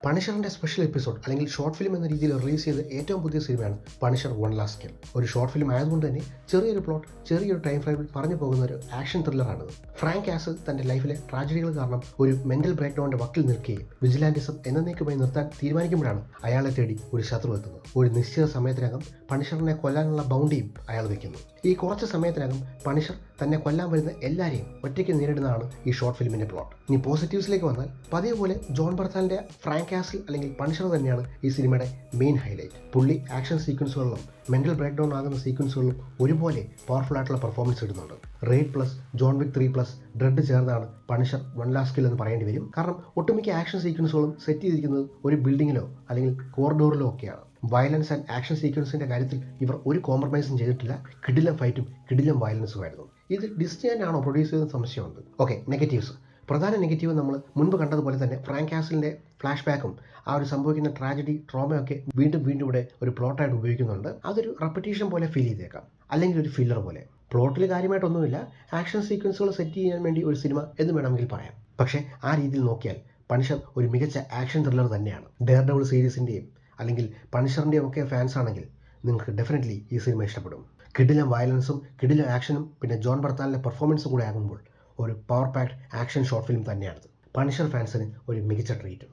പണിഷറിൻ്റെ special episode അല്ലെങ്കിൽ short film എന്ന രീതിയിൽ റിലീസ് ചെയ്ത ഏറ്റവും പുതിയ സിനിമയാണ് പണിഷർ വൺ ലാസ്റ്റ് കിൽ. ഒരു ഷോർട്ട് ഫിലിം ആയതുകൊണ്ട് തന്നെ ചെറിയൊരു പ്ലോട്ട്, ചെറിയൊരു ടൈം ഫ്രെയിമിൽ പറഞ്ഞു പോകുന്ന ഒരു ആക്ഷൻ ത്രില്ലറാണിത്. ഫ്രാങ്ക് കാസിൽ തൻ്റെ ലൈഫിലെ ട്രാജഡികൾ കാരണം ഒരു മെന്റൽ ബ്രേക്ക് ഡൗണിൻ്റെ വക്കിൽ നിൽക്കുകയും വിജിലാൻറ്റിസം എന്നേക്കുമായി നിർത്താൻ തീരുമാനിക്കുമ്പോഴാണ് അയാളെ തേടി ഒരു ശത്രു എത്തുന്നത്. ഒരു നിശ്ചിത സമയത്തിനകം പണിഷറിനെ കൊല്ലാനുള്ള ബൗണ്ടിയും അയാൾ വയ്ക്കുന്നു. ഈ കുറച്ച് സമയത്തിനകം പണിഷർ തന്നെ കൊല്ലാൻ വരുന്ന എല്ലാവരെയും ഒറ്റയ്ക്ക് നേരിടുന്നതാണ് ഈ ഷോർട്ട് ഫിലിമിൻ്റെ പ്ലോട്ട്. ഇനി പോസിറ്റീവ്സിലേക്ക് വന്നാൽ പതിവ് പോലെ ജോൺ ബർത്താലിൻ്റെ ഫ്രാങ്ക് കാസിൽ അല്ലെങ്കിൽ പണിഷർ തന്നെയാണ് ഈ സിനിമയുടെ മെയിൻ ഹൈലൈറ്റ്. പുള്ളി ആക്ഷൻ സീക്വൻസുകളിലും മെന്റൽ ബ്രേക്ക് ഡൗൺ ആകുന്ന സീക്വൻസുകളിലും ഒരുപോലെ പവർഫുൾ ആയിട്ടുള്ള പെർഫോമൻസ് ഇടുന്നുണ്ട്. Raid plus John Wick 3 plus Dredd ചേർന്നാണ് പണിഷർ വൺ ലാസ്റ്റ് കിൽ എന്ന് പറയേണ്ടി വരും. കാരണം ഒട്ടുമിക്ക ആക്ഷൻ സീക്വൻസുകളും സെറ്റ് ചെയ്തിരിക്കുന്നത് ഒരു ബിൽഡിങ്ങിലോ അല്ലെങ്കിൽ കോറിഡോറിലോ ഒക്കെയാണ്. വയലൻസ് ആൻഡ് ആക്ഷൻ സീക്വൻസിൻ്റെ കാര്യത്തിൽ ഇവർ ഒരു കോംപ്രമൈസും ചെയ്തിട്ടില്ല. കിടിലം ഫൈറ്റും കിടിലം വയലൻസുമായിരുന്നു. ഇത് ഡിസ്നി തന്നെയാണോ പ്രൊഡ്യൂസ് ചെയ്തെന്ന് സംശയമുണ്ട്. Okay, negatives. പ്രധാന നെഗറ്റീവ് നമ്മൾ മുൻപ് കണ്ടതുപോലെ തന്നെ ഫ്രാങ്ക് കാസിലിൻ്റെ ഫ്ലാഷ് ബാക്കും ആ ഒരു സംഭവിക്കുന്ന ട്രാജഡി ട്രോമയൊക്കെ വീണ്ടും ഇവിടെ ഒരു പ്ലോട്ടായിട്ട് ഉപയോഗിക്കുന്നുണ്ട്. അതൊരു റെപ്പറ്റീഷൻ പോലെ ഫീൽ ചെയ്തേക്കാം, അല്ലെങ്കിൽ ഒരു ഫില്ലർ പോലെ. പ്ലോട്ടിൽ കാര്യമായിട്ടൊന്നുമില്ല, ആക്ഷൻ സീക്വൻസുകൾ സെറ്റ് ചെയ്യാൻ വേണ്ടി ഒരു സിനിമ എന്ന് വേണമെങ്കിൽ പറയാം. പക്ഷേ ആ രീതിയിൽ നോക്കിയാൽ പണിഷർ ഒരു മികച്ച ആക്ഷൻ ത്രില്ലർ തന്നെയാണ്. ഡെയർ ഡെവിൾ സീരീസിൻ്റെയും അല്ലെങ്കിൽ പണിഷറിൻ്റെയും ഒക്കെ ഫാൻസ് ആണെങ്കിൽ നിങ്ങൾക്ക് ഡെഫിനറ്റ്ലി ഈ സിനിമ ഇഷ്ടപ്പെടും. കിടിലം വയലൻസും കിടിലം ആക്ഷനും പിന്നെ ജോൺ ബർത്താലിൻ്റെ പെർഫോമൻസും കൂടെ ആകുമ്പോൾ ഒരു power packed action short film തന്നെയാണിത്. പണിഷർ ഫാൻസിന് ഒരു മികച്ച ട്രീറ്റ്.